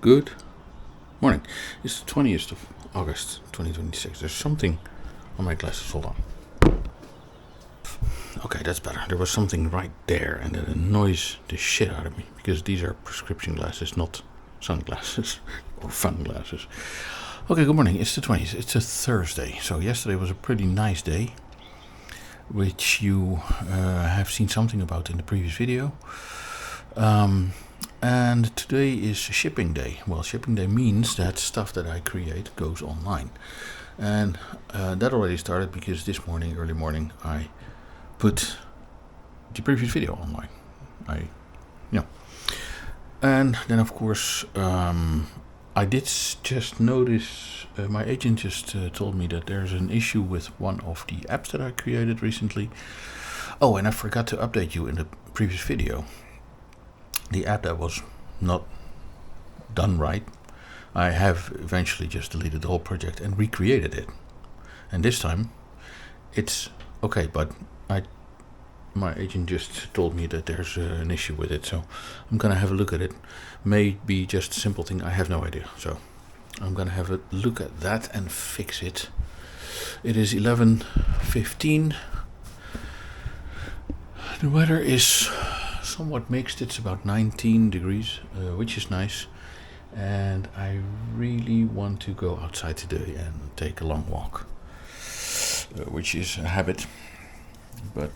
Good morning. It's the 20th of August 2026. There's something on my glasses. Hold on. Okay, that's better. There was something right there and it annoys the shit out of me because these are prescription glasses, not sunglasses or fun glasses. Okay, good morning. It's the 20th. It's a Thursday. So yesterday was a pretty nice day, which you have seen something about in the previous video. And today is shipping day. Well, shipping day means that stuff that I create goes online. And that already started because this morning, early morning, I put the previous video online. And then, of course, I did just notice, my agent just told me that there's an issue with one of the apps that I created recently. Oh, and I forgot to update you in the previous video. The app that was not done right, I have eventually just deleted the whole project and recreated it. And this time, it's okay, but my agent just told me that there's an issue with it, so I'm gonna have a look at it. May be just a simple thing, I have no idea. So I'm gonna have a look at that and fix it. It is 11:15. The weather is somewhat mixed. It's about 19 degrees, which is nice. And I really want to go outside today and take a long walk, which is a habit. But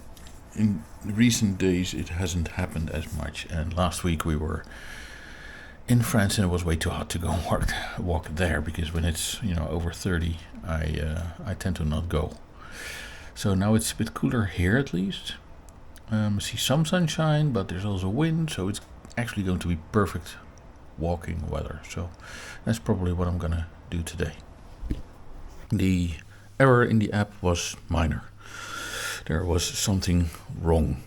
in recent days, it hasn't happened as much. And last week we were in France, and it was way too hot to go walk there because when it's over 30, I tend to not go. So now it's a bit cooler here at least. See some sunshine, but there's also wind, so it's actually going to be perfect walking weather. So that's probably what I'm gonna do today. The error in the app was minor. There was something wrong.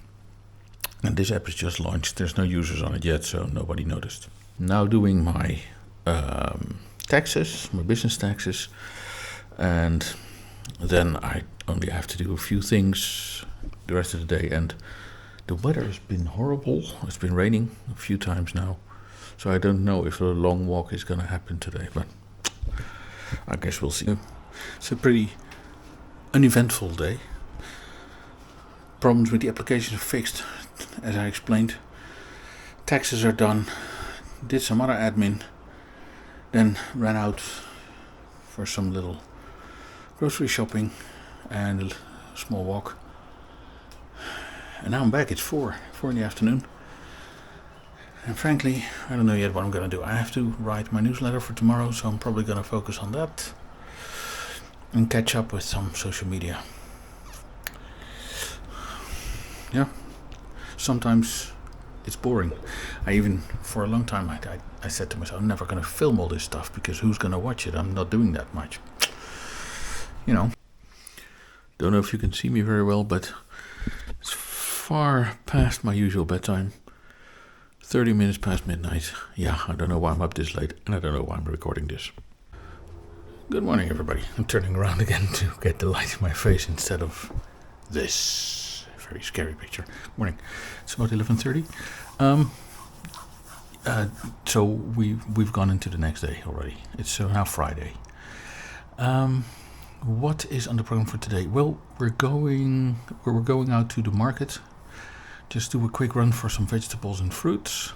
And this app is just launched. There's no users on it yet, so nobody noticed. Now doing my taxes, my business taxes, and then I only have to do a few things the rest of the day. And the weather has been horrible. It's been raining a few times now, so I don't know if a long walk is going to happen today, but I guess we'll see. It's a pretty uneventful day. Problems with the applications are fixed, as I explained. Taxes are done. Did some other admin, then ran out for some little grocery shopping and a small walk. And now I'm back. It's 4 in the afternoon. And frankly, I don't know yet what I'm going to do. I have to write my newsletter for tomorrow, so I'm probably going to focus on that and catch up with some social media. Yeah, sometimes it's boring. For a long time, I said to myself, I'm never going to film all this stuff because who's going to watch it? I'm not doing that much. Don't know if you can see me very well, but it's far past my usual bedtime. 30 minutes past midnight. Yeah, I don't know why I'm up this late, and I don't know why I'm recording this. Good morning, everybody. I'm turning around again to get the light in my face instead of this very scary picture. Good morning. It's about 11:30. So we've gone into the next day already. It's now Friday. What is on the program for today? Well, we're going out to the market. Just do a quick run for some vegetables and fruits.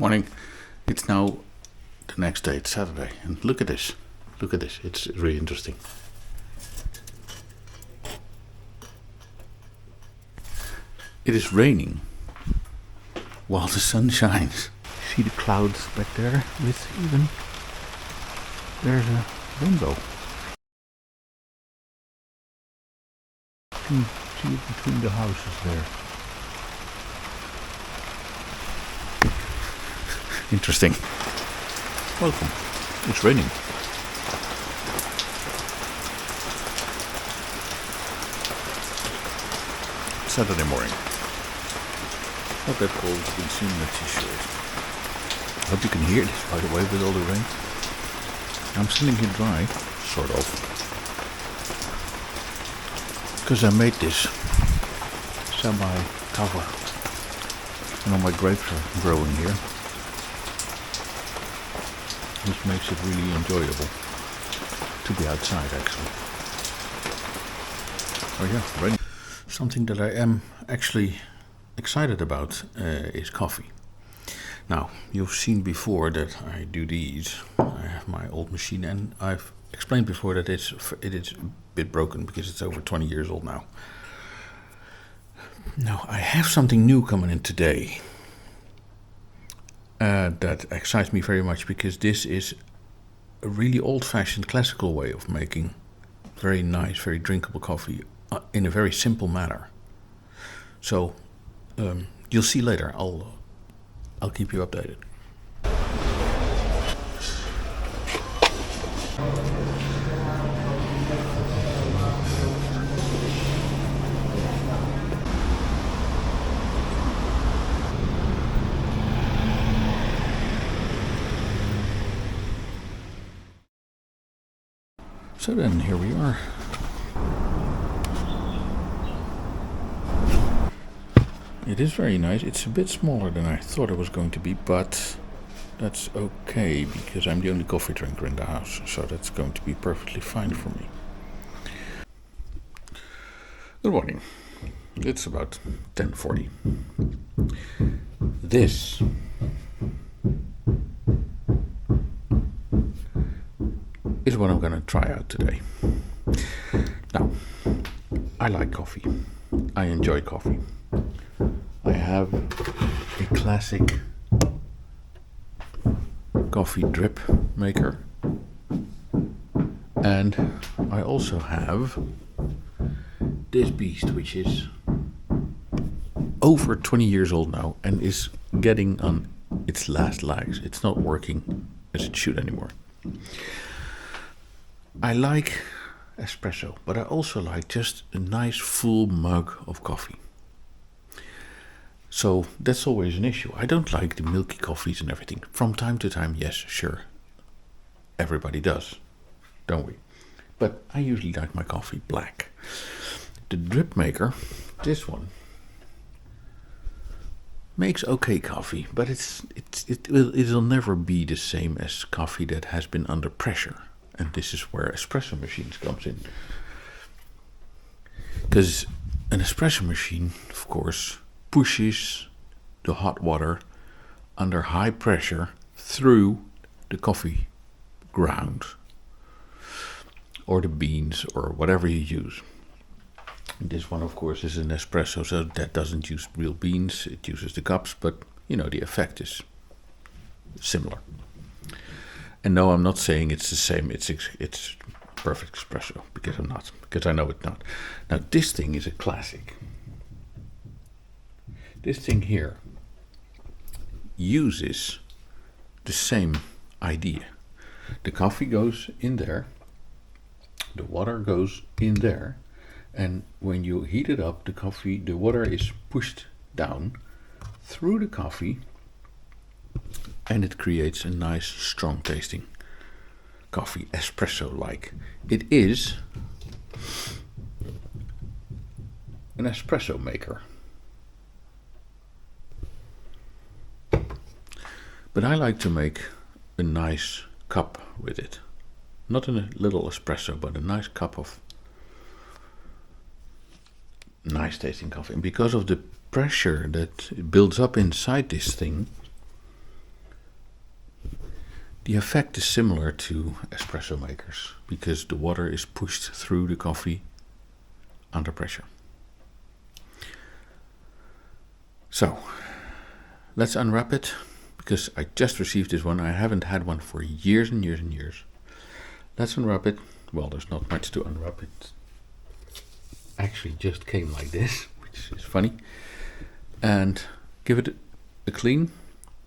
Morning. It's now the next day, it's Saturday, and look at this. Look at this, it's really interesting. It is raining while the sun shines. See the clouds back there with even there's a rainbow. You can see it between the houses there. Interesting. Welcome. It's raining. Saturday morning. Not that cold, you can see my t-shirt. I hope you can hear this, by the way, with all the rain. I'm sitting here dry, sort of. Because I made this semi-cover. And all my grapes are growing here. Which makes it really enjoyable to be outside, actually. Oh yeah, raining. Something that I am actually excited about is coffee. Now, you've seen before that I do these. I have my old machine, and I've explained before that it is a bit broken because it's over 20 years old now. Now, I have something new coming in today. That excites me very much because this is a really old-fashioned classical way of making very nice, very drinkable coffee in a very simple manner. So you'll see later. I'll keep you updated. So then, here we are. It is very nice. It's a bit smaller than I thought it was going to be, but that's okay because I'm the only coffee drinker in the house, so that's going to be perfectly fine for me. Good morning. It's about 10:40. This is what I'm going to try out today. Now, I like coffee. I enjoy coffee. I have a classic coffee drip maker, and I also have this beast, which is over 20 years old now and is getting on its last legs. It's not working as it should anymore. I like espresso, but I also like just a nice full mug of coffee. So that's always an issue. I don't like the milky coffees and everything. From time to time, yes, sure. Everybody does, don't we? But I usually like my coffee black. The drip maker, this one, makes okay coffee, but it'll never be the same as coffee that has been under pressure. And this is where espresso machines comes in. Because an espresso machine, of course, pushes the hot water under high pressure through the coffee ground or the beans or whatever you use. This one, of course, is an espresso, so that doesn't use real beans. It uses the cups, but the effect is similar. And no, I'm not saying it's the same. It's perfect espresso, because I'm not. Because I know it's not. Now, this thing is a classic. This thing here uses the same idea. The coffee goes in there. The water goes in there. And when you heat it up, the water is pushed down through the coffee, and it creates a nice, strong tasting coffee, espresso-like. It is an espresso maker. But I like to make a nice cup with it. Not in a little espresso, but a nice cup of nice tasting coffee. And because of the pressure that builds up inside this thing, The effect is similar to espresso makers because the water is pushed through the coffee under pressure. So let's unwrap it because I just received this one. I haven't had one for years and years and years. Let's unwrap it. Well, there's not much to unwrap. It actually just came like this, which is funny. And give it a clean,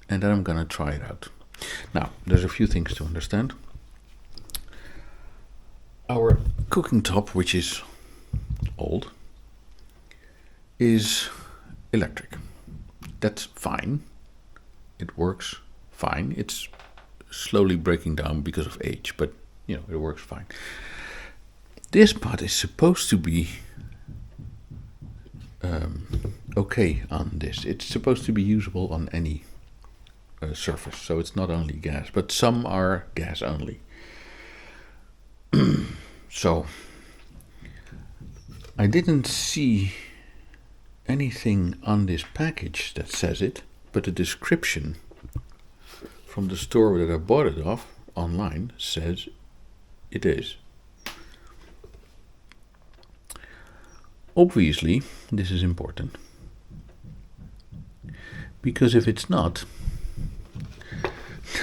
and then I'm gonna try it out. Now, there's a few things to understand. Our cooking top, which is old, is electric. That's fine. It works fine. It's slowly breaking down because of age, but you know, it works fine. This pot is supposed to be okay on this. It's supposed to be usable on any surface, so it's not only gas, but some are gas only. So I didn't see anything on this package that says it, but the description from the store that I bought it off online says it is. Obviously, this is important, because if it's not,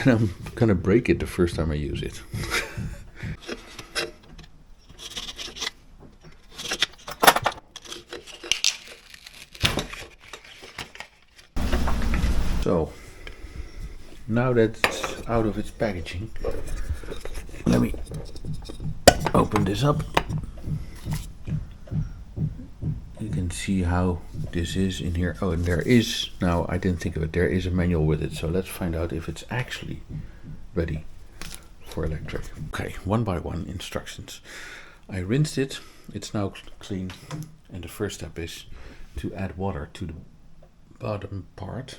then I'm gonna break it the first time I use it. So, now that it's out of its packaging, let me open this up. You can see how this is in here. Oh, and there is, now I didn't think of it, there is a manual with it. So let's find out if it's actually ready for electric. Okay, one by one instructions. I rinsed it, it's now clean. And the first step is to add water to the bottom part.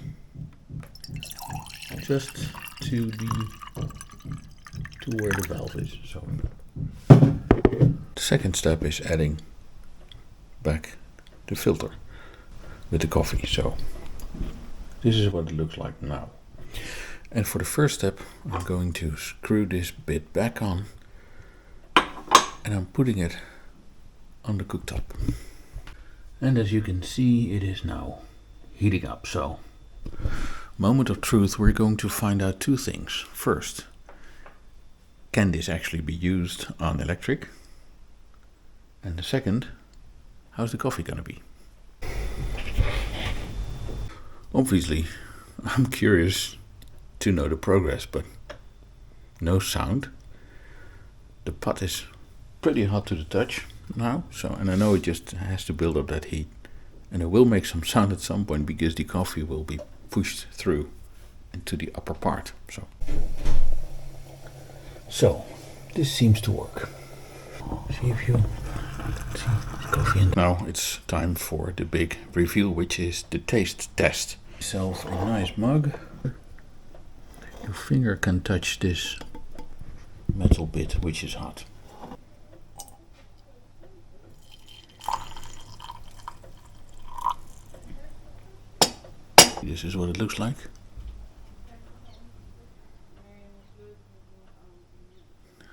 Just to where the valve is. So the second step is adding back the filter with the coffee. So this is what it looks like now. And for the first step, I'm going to screw this bit back on, and I'm putting it on the cooktop. And as you can see, it is now heating up. So, moment of truth, we're going to find out two things. First, can this actually be used on electric? And the second, how's the coffee gonna be? Obviously, I'm curious to know the progress, but no sound. The pot is pretty hot to the touch now, so, and I know it just has to build up that heat. And it will make some sound at some point because the coffee will be pushed through into the upper part. So this seems to work. See if you see coffee in. Now it's time for the big reveal, which is the taste test. Yourself a nice mug. Your finger can touch this metal bit, which is hot. This is what it looks like.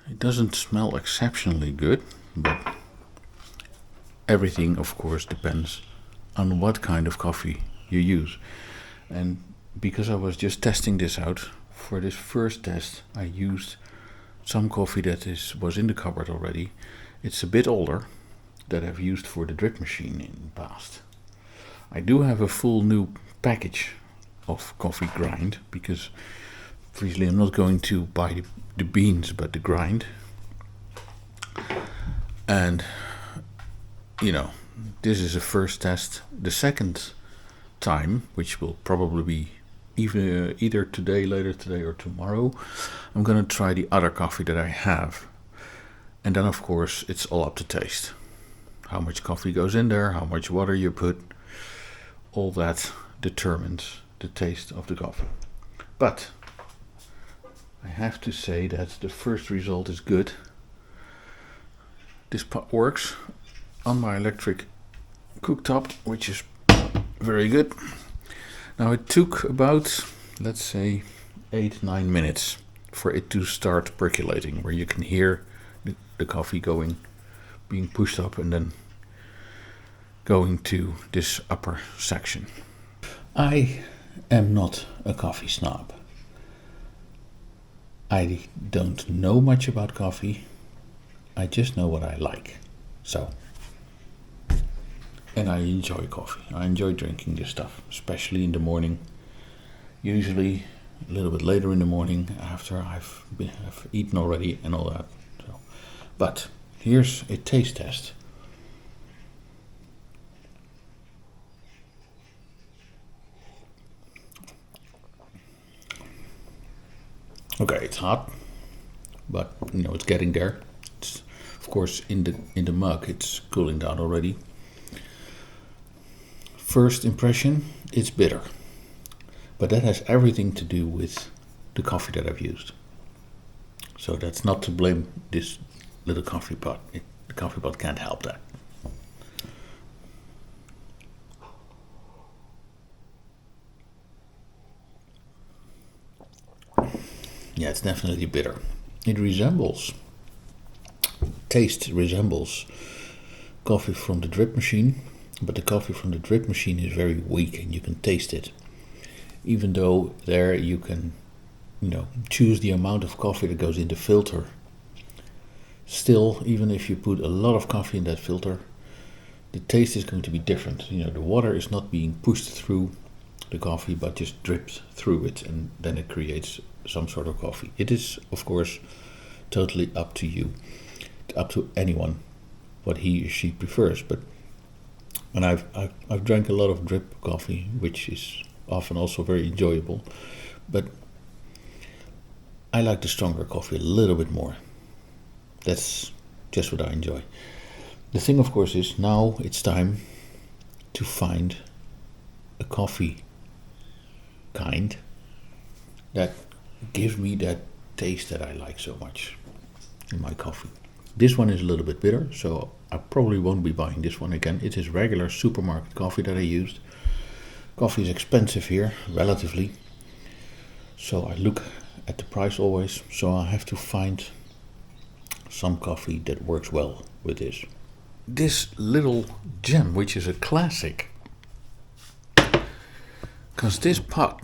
It doesn't smell exceptionally good, but everything, of course, depends on what kind of coffee you use. And because I was just testing this out, for this first test, I used some coffee that was in the cupboard already. It's a bit older, that I've used for the drip machine in the past. I do have a full new package of coffee grind, because obviously I'm not going to buy the beans but the grind. And you know, this is a first test. The second time, which will probably be either today, later today or tomorrow, I'm gonna try the other coffee that I have. And then of course it's all up to taste. How much coffee goes in there, how much water you put, all that determines the taste of the coffee. But I have to say that the first result is good. This pot works on my electric cooktop, which is very good. Now it took about, let's say, 8-9 minutes for it to start percolating, where you can hear the coffee being pushed up and then going to this upper section. I am not a coffee snob. I don't know much about coffee. I just know what I like. And I enjoy coffee. I enjoy drinking this stuff, especially in the morning. Usually a little bit later in the morning after I've eaten already and all that. But here's a taste test. Okay, it's hot, but it's getting there. It's, of course, in the mug, it's cooling down already. First impression, it's bitter, but that has everything to do with the coffee that I've used. So that's not to blame this little coffee pot. The coffee pot can't help that. Yeah, it's definitely bitter. It resembles coffee from the drip machine, but the coffee from the drip machine is very weak and you can taste it. Even though there you can, choose the amount of coffee that goes in the filter. Still, even if you put a lot of coffee in that filter, the taste is going to be different. The water is not being pushed through the coffee, but just drips through it, and then it creates some sort of coffee. It is, of course, totally up to you, up to anyone, what he or she prefers. And I've drank a lot of drip coffee, which is often also very enjoyable, but I like the stronger coffee a little bit more. That's just what I enjoy. The thing, of course, is now it's time to find a coffee kind that gives me that taste that I like so much in my coffee. This one is a little bit bitter, so I probably won't be buying this one again. It is regular supermarket coffee that I used. Coffee is expensive here, relatively. So I look at the price always, so I have to find some coffee that works well with this. This little gem, which is a classic, because this pot,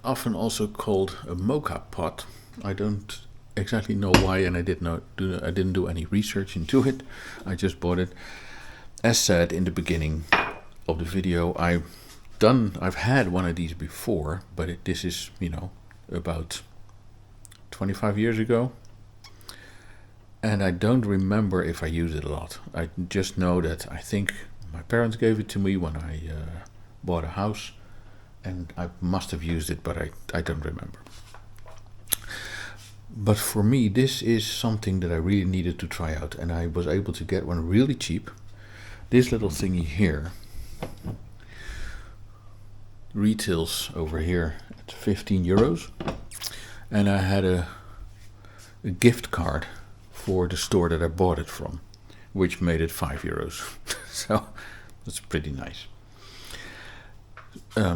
often also called a mocha pot, I don't exactly know why, and I didn't do any research into it. I just bought it. As said in the beginning of the video, I've had one of these before, but this is about 25 years ago, and I don't remember if I used it a lot. I just know that I think my parents gave it to me when I bought a house, and I must have used it, but I don't remember. But for me, this is something that I really needed to try out, and I was able to get one really cheap. This little thingy here retails over here at 15 euros, and I had a gift card for the store that I bought it from, which made it 5 euros. So that's pretty nice.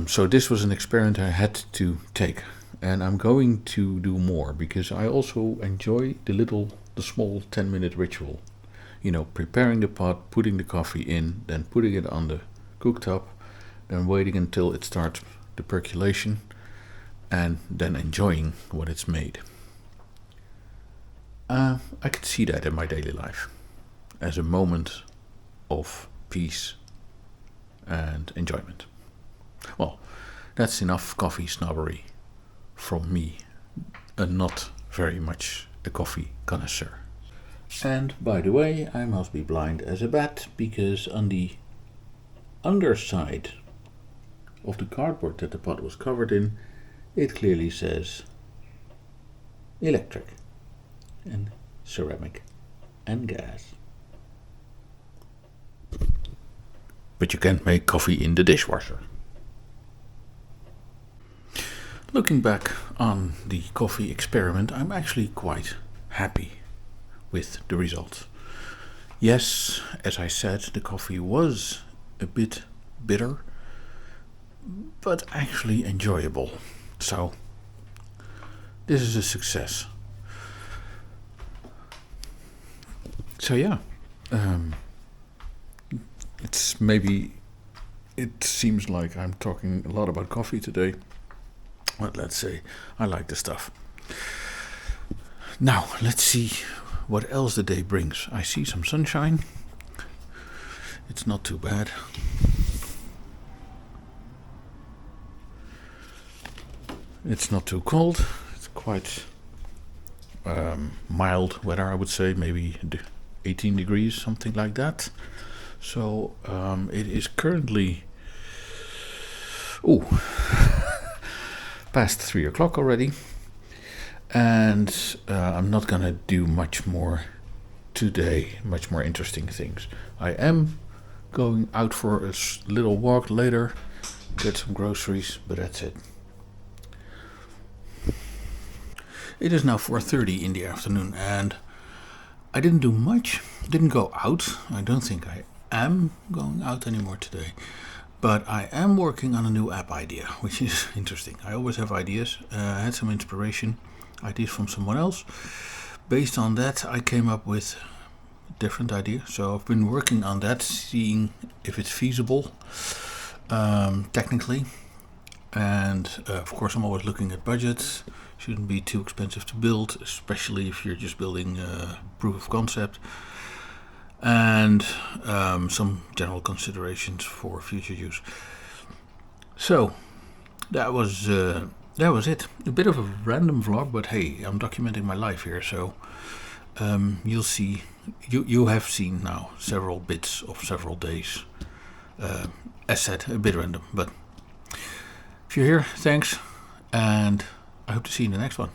So this was an experiment I had to take, and I'm going to do more, because I also enjoy the small 10-minute ritual. Preparing the pot, putting the coffee in, then putting it on the cooktop, then waiting until it starts the percolation, and then enjoying what it's made. I could see that in my daily life as a moment of peace and enjoyment. Well, that's enough coffee snobbery from me, and not very much a coffee connoisseur. And by the way, I must be blind as a bat, because on the underside of the cardboard that the pot was covered in, it clearly says electric and ceramic and gas. But you can't make coffee in the dishwasher. Looking back on the coffee experiment, I'm actually quite happy with the results. Yes, as I said, the coffee was a bit bitter, but actually enjoyable. So this is a success. So yeah, it seems like I'm talking a lot about coffee today, but let's say I like the stuff. Now let's see what else the day brings. I see some sunshine. It's not too bad. It's not too cold. It's quite mild weather, I would say, maybe 18 degrees, something like that. So it is currently past 3 o'clock already, and I'm not gonna do much more today, much more interesting things. I am going out for a little walk later, get some groceries, but that's it. It is now 4:30 in the afternoon, and I didn't do much. Didn't go out. I don't think I am going out anymore today. But I am working on a new app idea, which is interesting. I always have ideas. I had some ideas from someone else. Based on that, I came up with a different idea. So I've been working on that, seeing if it's feasible technically. And of course, I'm always looking at budgets. Shouldn't be too expensive to build, especially if you're just building proof of concept. And some general considerations for future use. So that was it. A bit of a random vlog, but hey, I'm documenting my life here, so you'll see. You have seen now several bits of several days. As said, a bit random, but if you're here, thanks, and I hope to see you in the next one.